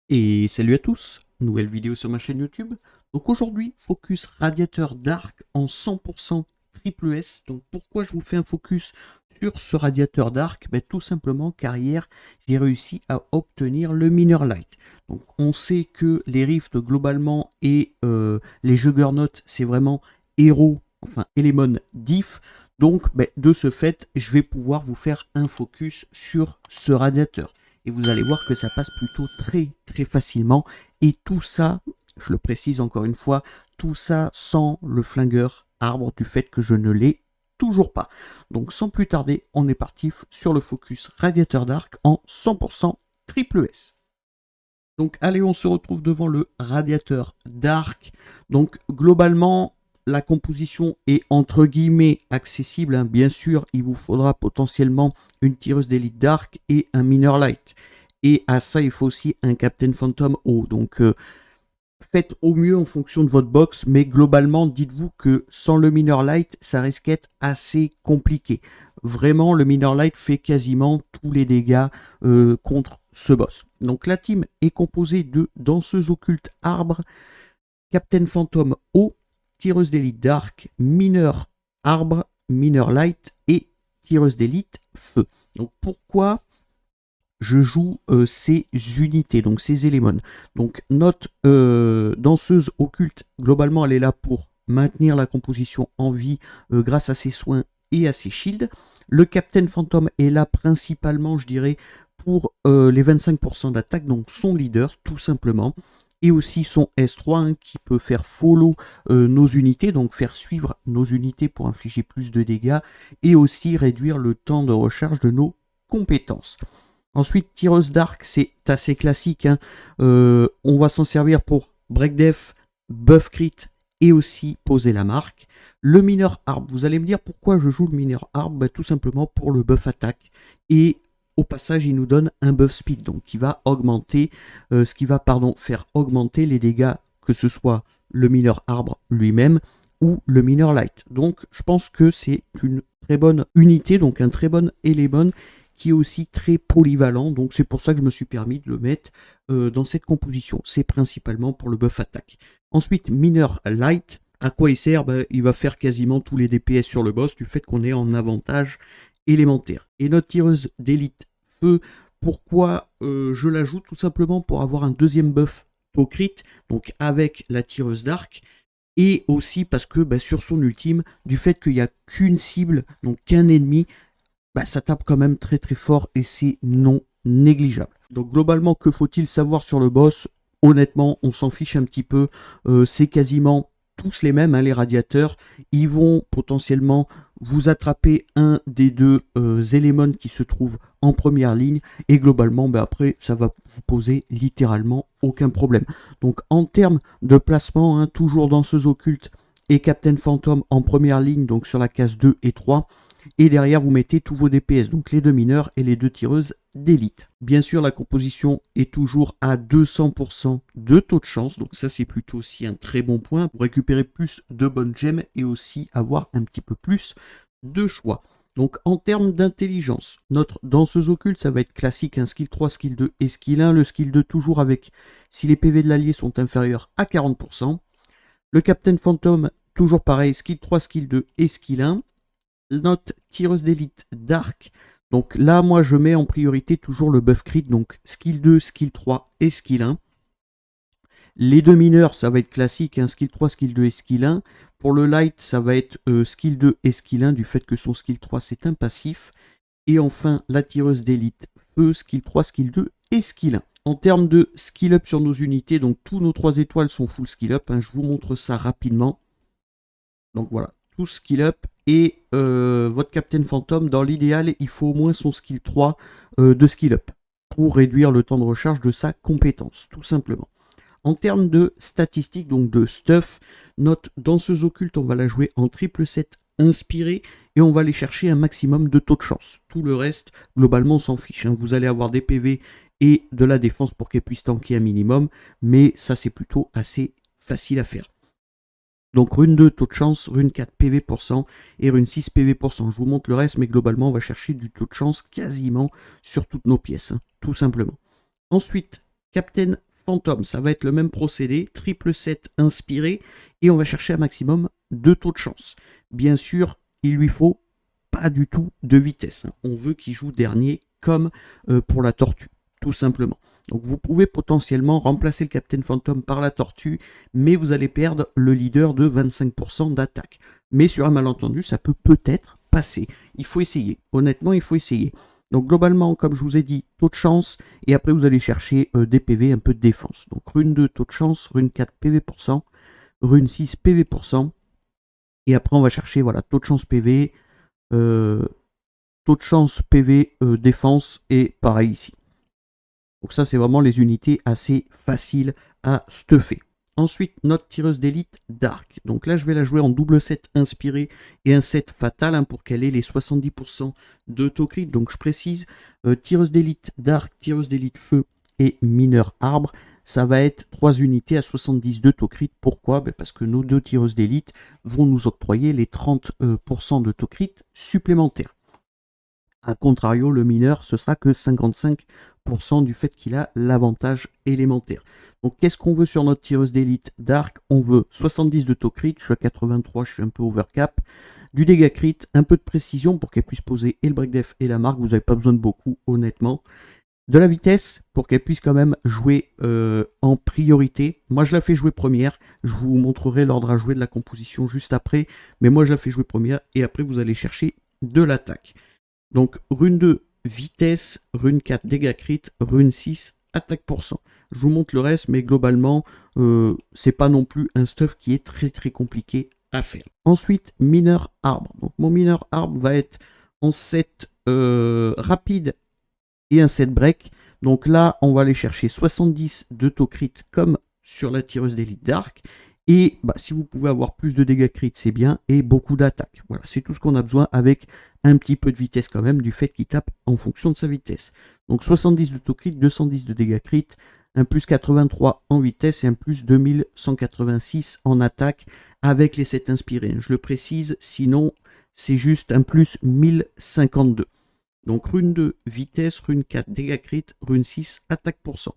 Et salut à tous, nouvelle vidéo sur ma chaîne YouTube. Donc aujourd'hui, focus radiateur d'arc en 100% triple S. Donc pourquoi je vous fais un focus sur ce radiateur d'arc? Tout simplement car hier, j'ai réussi à obtenir le Miner Lite. Donc on sait que les Rifts globalement et les Juggernauts, c'est vraiment Hero, enfin Elemon Diff. Donc de ce fait, je vais pouvoir vous faire un focus sur ce radiateur et vous allez voir que ça passe plutôt très facilement. Et tout ça, je le précise encore une fois, tout ça sans le flingueur arbre du fait que je ne l'ai toujours pas. Donc sans plus tarder, on est parti sur le focus radiateur d'arc en 100% triple S. Donc allez, on se retrouve devant le radiateur d'arc. Donc globalement, la composition est entre guillemets accessible, hein. Bien sûr, il vous faudra potentiellement une tireuse d'élite d'arc et un Miner Lite. Et à ça, il faut aussi un Captain Phantom haut. Donc faites au mieux en fonction de votre box, mais globalement, dites-vous que sans le Miner Lite, ça risque d'être assez compliqué. Vraiment, le Miner Lite fait quasiment tous les dégâts contre ce boss. Donc la team est composée de danseuses occultes arbre, Captain Phantom eau, tireuse d'élite dark, mineur arbre, mineur light et tireuse d'élite feu. Donc pourquoi je joue ces unités, donc ces éléments? Donc notre danseuse occulte, globalement, elle est là pour maintenir la composition en vie grâce à ses soins et à ses shields. Le Captain Phantom est là principalement, je dirais, pour les 25% d'attaque, donc son leader, tout simplement. Et aussi son S3 hein, qui peut faire follow nos unités, donc faire suivre nos unités pour infliger plus de dégâts et aussi réduire le temps de recharge de nos compétences. Ensuite, tireuse d'arc, c'est assez classique, hein. On va s'en servir pour break def, buff crit et aussi poser la marque. Le mineur arbre, vous allez me dire pourquoi je joue le mineur arbre? Tout simplement pour le buff attaque. Et au passage, il nous donne un buff speed, donc qui va augmenter, faire augmenter les dégâts, que ce soit le mineur arbre lui-même ou le mineur light. Donc je pense que c'est une très bonne unité, donc un très bon élément qui est aussi très polyvalent, donc c'est pour ça que je me suis permis de le mettre dans cette composition. C'est principalement pour le buff attaque. Ensuite, mineur light, à quoi il sert? Il va faire quasiment tous les DPS sur le boss du fait qu'on est en avantage élémentaire. Et notre tireuse d'élite feu, pourquoi je l'ajoute? Tout simplement pour avoir un deuxième buff au crit, donc avec la tireuse d'arc, et aussi parce que sur son ultime, du fait qu'il n'y a qu'une cible, donc qu'un ennemi, ça tape quand même très fort et c'est non négligeable. Donc globalement, que faut-il savoir sur le boss? Honnêtement, on s'en fiche un petit peu. C'est quasiment tous les mêmes, hein, les radiateurs. Ils vont potentiellement vous attraper un des deux éléments qui se trouvent en première ligne. Et globalement, après, ça va vous poser littéralement aucun problème. Donc en termes de placement, hein, toujours danseuse occulte et Captain Phantom en première ligne, donc sur la case 2 et 3. Et derrière, vous mettez tous vos DPS, donc les deux mineurs et les deux tireuses d'élite. Bien sûr, la composition est toujours à 200% de taux de chance, donc ça c'est plutôt aussi un très bon point pour récupérer plus de bonnes gemmes et aussi avoir un petit peu plus de choix. Donc en termes d'intelligence, notre danseuse occulte, ça va être classique, un skill 3, skill 2 et skill 1. Le skill 2 toujours avec, si les PV de l'allié sont inférieurs à 40%. Le Captain Phantom, toujours pareil, skill 3, skill 2 et skill 1. Notre tireuse d'élite d'arc. Donc là, moi, je mets en priorité toujours le buff crit, donc skill 2, skill 3 et skill 1. Les deux mineurs, ça va être classique, hein, skill 3, skill 2 et skill 1. Pour le light, ça va être skill 2 et skill 1, du fait que son skill 3, c'est un passif. Et enfin, la tireuse d'élite feu, skill 3, skill 2 et skill 1. En termes de skill up sur nos unités, donc tous nos 3 étoiles sont full skill up, hein, je vous montre ça rapidement. Donc voilà, tout skill up. Et votre Captain Phantom, dans l'idéal, il faut au moins son skill 3 de skill up pour réduire le temps de recharge de sa compétence, tout simplement. En termes de statistiques, donc de stuff, notre danseuse occulte, on va la jouer en triple 7 inspiré et on va aller chercher un maximum de taux de chance. Tout le reste, globalement, on s'en fiche, hein. Vous allez avoir des PV et de la défense pour qu'elle puisse tanker un minimum, mais ça, c'est plutôt assez facile à faire. Donc rune 2, taux de chance, rune 4, PV% et rune 6, PV%. Je vous montre le reste, mais globalement, on va chercher du taux de chance quasiment sur toutes nos pièces, hein, tout simplement. Ensuite, Captain Phantom, ça va être le même procédé, triple 7 inspiré, et on va chercher un maximum de taux de chance. Bien sûr, il lui faut pas du tout de vitesse. On veut qu'il joue dernier comme pour la tortue, tout simplement. Donc vous pouvez potentiellement remplacer le Captain Phantom par la tortue, mais vous allez perdre le leader de 25% d'attaque. Mais sur un malentendu, ça peut peut-être passer. Il faut essayer. Honnêtement, il faut essayer. Donc globalement, comme je vous ai dit, taux de chance, et après vous allez chercher des PV, un peu de défense. Donc rune 2, taux de chance, rune 4, PV%, rune 6, PV%, et après on va chercher, voilà, taux de chance PV, taux de chance PV, défense, et pareil ici. Donc ça, c'est vraiment les unités assez faciles à stuffer. Ensuite, notre tireuse d'élite Dark. Donc là, je vais la jouer en double 7 inspiré et un 7 fatal pour qu'elle ait les 70% d'autocrit. Donc je précise, tireuse d'élite Dark, tireuse d'élite Feu et mineur Arbre. Ça va être 3 unités à 70 d'autocrit. Pourquoi? Parce que nos deux tireuses d'élite vont nous octroyer les 30% d'autocrit supplémentaires. A contrario, le mineur, ce sera que 55% du fait qu'il a l'avantage élémentaire. Donc qu'est-ce qu'on veut sur notre tireuse d'élite Dark? On veut 70 de crit, je suis à 83, je suis un peu overcap, du dégât crit, un peu de précision pour qu'elle puisse poser et le break def et la marque, vous n'avez pas besoin de beaucoup honnêtement. De la vitesse pour qu'elle puisse quand même jouer en priorité. Moi je la fais jouer première, je vous montrerai l'ordre à jouer de la composition juste après, mais moi je la fais jouer première et après vous allez chercher de l'attaque. Donc rune 2, vitesse, rune 4, dégâts crit, rune 6, attaque %. Je vous montre le reste, mais globalement, c'est pas non plus un stuff qui est très compliqué à faire. Ensuite, mineur arbre. Donc mon mineur arbre va être en 7 rapide et un 7 break. Donc là, on va aller chercher 70 de taux crit comme sur la tireuse d'élite Dark. Et si vous pouvez avoir plus de dégâts crit, c'est bien, et beaucoup d'attaque. Voilà, c'est tout ce qu'on a besoin avec un petit peu de vitesse quand même, du fait qu'il tape en fonction de sa vitesse. Donc 70 de taux crit, 210 de dégâts crit, un plus 83 en vitesse et un plus 2186 en attaque avec les 7 inspirés. Je le précise, sinon c'est juste un plus 1052. Donc rune 2, vitesse, rune 4, dégâts crit, rune 6, attaque %.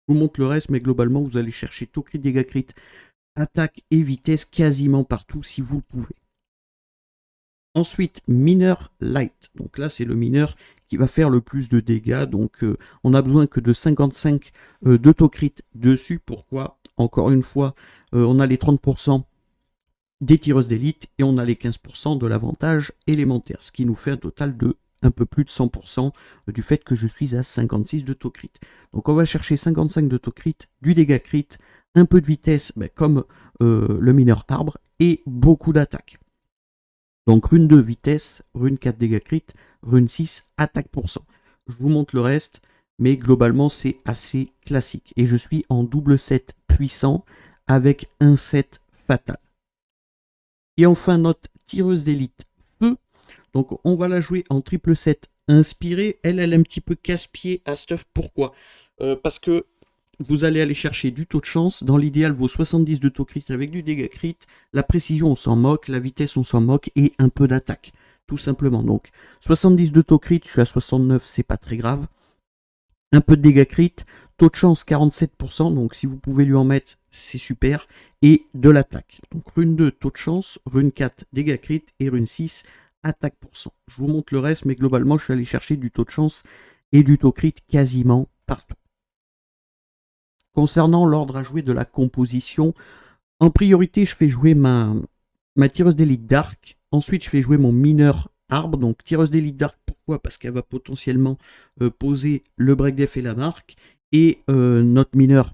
Je vous montre le reste, mais globalement vous allez chercher taux crit, dégâts crit, attaque et vitesse quasiment partout si vous le pouvez. Ensuite, mineur light. Donc là, c'est le mineur qui va faire le plus de dégâts. Donc on a besoin que de 55 d'autocrit dessus. Pourquoi? Encore une fois, on a les 30% des tireuses d'élite et on a les 15% de l'avantage élémentaire. Ce qui nous fait un total de un peu plus de 100% du fait que je suis à 56 d'autocrit. Donc on va chercher 55 d'autocrit, du dégât crit, un peu de vitesse comme le mineur arbre et beaucoup d'attaque. Donc rune 2 vitesse, rune 4 dégâts crit, rune 6 attaque %. Je vous montre le reste, mais globalement c'est assez classique. Et je suis en double 7 puissant avec un 7 fatal. Et enfin notre tireuse d'élite Feu. Donc on va la jouer en triple 7 inspiré. Elle est un petit peu casse-pied à stuff. Pourquoi? Parce que vous allez aller chercher du taux de chance. Dans l'idéal, vos 70 de taux crit avec du dégât crit. La précision, on s'en moque. La vitesse, on s'en moque. Et un peu d'attaque. Tout simplement. Donc, 70 de taux crit, je suis à 69, c'est pas très grave. Un peu de dégâts crit. Taux de chance, 47%. Donc, si vous pouvez lui en mettre, c'est super. Et de l'attaque. Donc, rune 2, taux de chance. Rune 4, dégâts crit. Et rune 6, attaque %. Je vous montre le reste, mais globalement, je suis allé chercher du taux de chance et du taux crit quasiment partout. Concernant l'ordre à jouer de la composition, en priorité, je fais jouer ma tireuse d'élite Dark. Ensuite, je fais jouer mon mineur arbre. Donc, tireuse d'élite Dark, pourquoi? Parce qu'elle va potentiellement poser le break def et la marque. Et notre mineur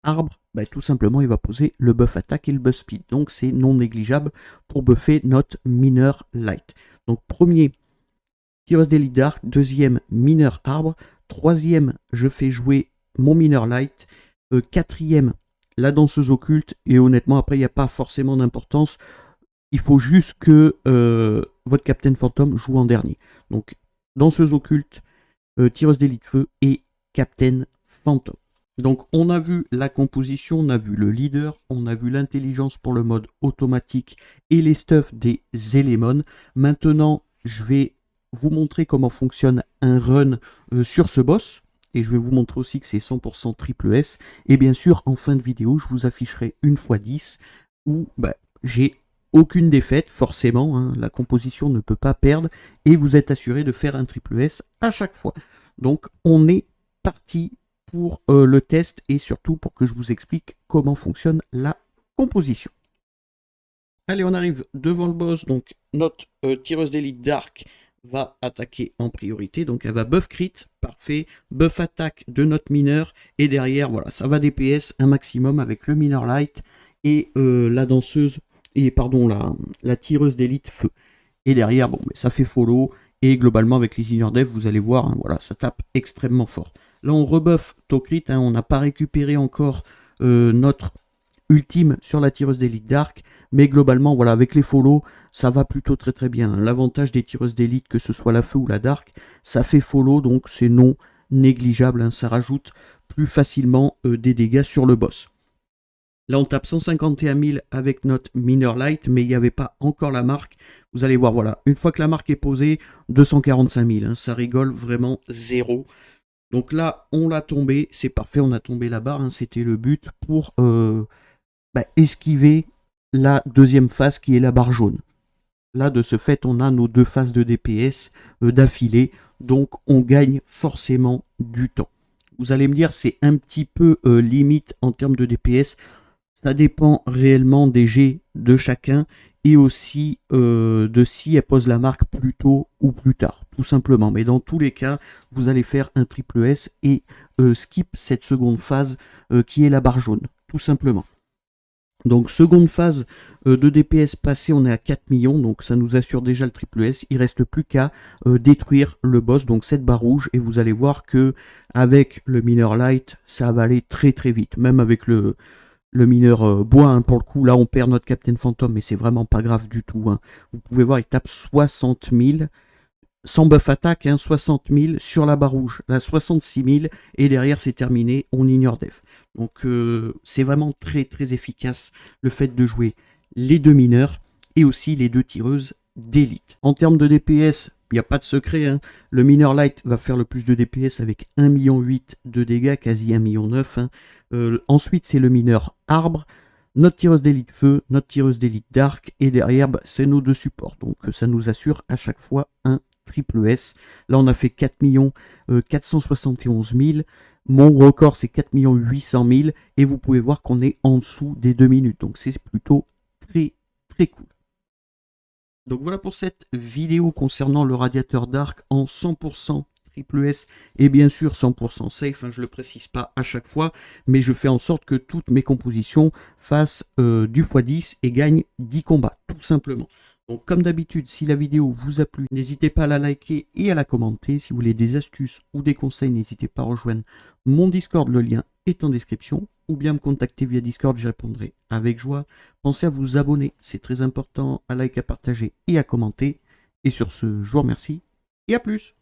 arbre, tout simplement, il va poser le buff attaque et le buff speed. Donc, c'est non négligeable pour buffer notre mineur light. Donc, premier, tireuse d'élite Dark. Deuxième, mineur arbre. Troisième, je fais jouer mon mineur light. Quatrième, la danseuse occulte. Et honnêtement, après, il n'y a pas forcément d'importance. Il faut juste que votre Captain Phantom joue en dernier. Donc, danseuse occulte, tireuse d'élite feu et Captain Phantom. Donc, on a vu la composition, on a vu le leader, on a vu l'intelligence pour le mode automatique et les stuffs des éléments. Maintenant, je vais vous montrer comment fonctionne un run sur ce boss. et je vais vous montrer aussi que c'est 100% triple S. Et bien sûr, en fin de vidéo, je vous afficherai une fois 10 où j'ai aucune défaite, forcément, hein, la composition ne peut pas perdre, et vous êtes assuré de faire un triple S à chaque fois. Donc on est parti pour le test, et surtout pour que je vous explique comment fonctionne la composition. Allez, on arrive devant le boss, donc notre tireuse d'élite Dark va attaquer en priorité, donc elle va buff crit, parfait, buff attaque de notre mineur, et derrière, voilà, ça va DPS un maximum avec le mineur light, et la danseuse, et pardon, la tireuse d'élite feu. Et derrière, bon, mais ça fait follow, et globalement avec les inner dev, vous allez voir, hein, voilà, ça tape extrêmement fort. Là, on rebuff Tocrit, hein, on n'a pas récupéré encore notre ultime sur la tireuse d'élite Dark, mais globalement, voilà, avec les follow, ça va plutôt très très bien. L'avantage des tireuses d'élite, que ce soit la feu ou la Dark, ça fait follow, donc c'est non négligeable, hein, ça rajoute plus facilement des dégâts sur le boss. Là, on tape 151 000 avec notre mineur light, mais il n'y avait pas encore la marque. Vous allez voir, voilà, une fois que la marque est posée, 245 000, hein, ça rigole vraiment zéro. Donc là, on l'a tombé, c'est parfait, on a tombé la barre, hein, c'était le but pour esquiver la deuxième phase qui est la barre jaune. Là, de ce fait, on a nos deux phases de DPS d'affilée, donc on gagne forcément du temps. Vous allez me dire, c'est un petit peu limite en termes de DPS. Ça dépend réellement des jets de chacun et aussi de si elle pose la marque plus tôt ou plus tard, tout simplement. Mais dans tous les cas, vous allez faire un triple S et skip cette seconde phase qui est la barre jaune, tout simplement. Donc seconde phase de DPS passée, on est à 4 millions, donc ça nous assure déjà le triple S. Il reste plus qu'à détruire le boss, donc cette barre rouge, et vous allez voir que avec le mineur light, ça va aller très très vite, même avec le mineur bois, hein, pour le coup, là on perd notre Captain Phantom, mais c'est vraiment pas grave du tout. Hein. Vous pouvez voir, il tape 60 000, sans buff attaque, hein, 60 000 sur la barre rouge, là 66 000, et derrière c'est terminé, on ignore def. Donc c'est vraiment très très efficace le fait de jouer les deux mineurs et aussi les deux tireuses d'élite. En termes de DPS, il n'y a pas de secret, hein. Le mineur light va faire le plus de DPS avec 1,8 million de dégâts, quasi 1,9 million. Hein. Ensuite, c'est le mineur arbre, notre tireuse d'élite feu, notre tireuse d'élite dark, et derrière, c'est nos deux supports. Donc ça nous assure à chaque fois un triple S. Là, on a fait 4 471 000. Mon record, c'est 4 800 000. Et vous pouvez voir qu'on est en dessous des 2 minutes. Donc c'est plutôt très très cool. Donc voilà pour cette vidéo concernant le radiateur Dark en 100% triple S et bien sûr 100% safe, hein, je ne le précise pas à chaque fois, mais je fais en sorte que toutes mes compositions fassent du x10 et gagnent 10 combats, tout simplement. Donc comme d'habitude, si la vidéo vous a plu, n'hésitez pas à la liker et à la commenter. Si vous voulez des astuces ou des conseils, n'hésitez pas à rejoindre mon Discord, le lien est en description, ou bien me contacter via Discord, j'y répondrai avec joie. Pensez à vous abonner, c'est très important, à liker, à partager et à commenter. Et sur ce, je vous remercie et à plus.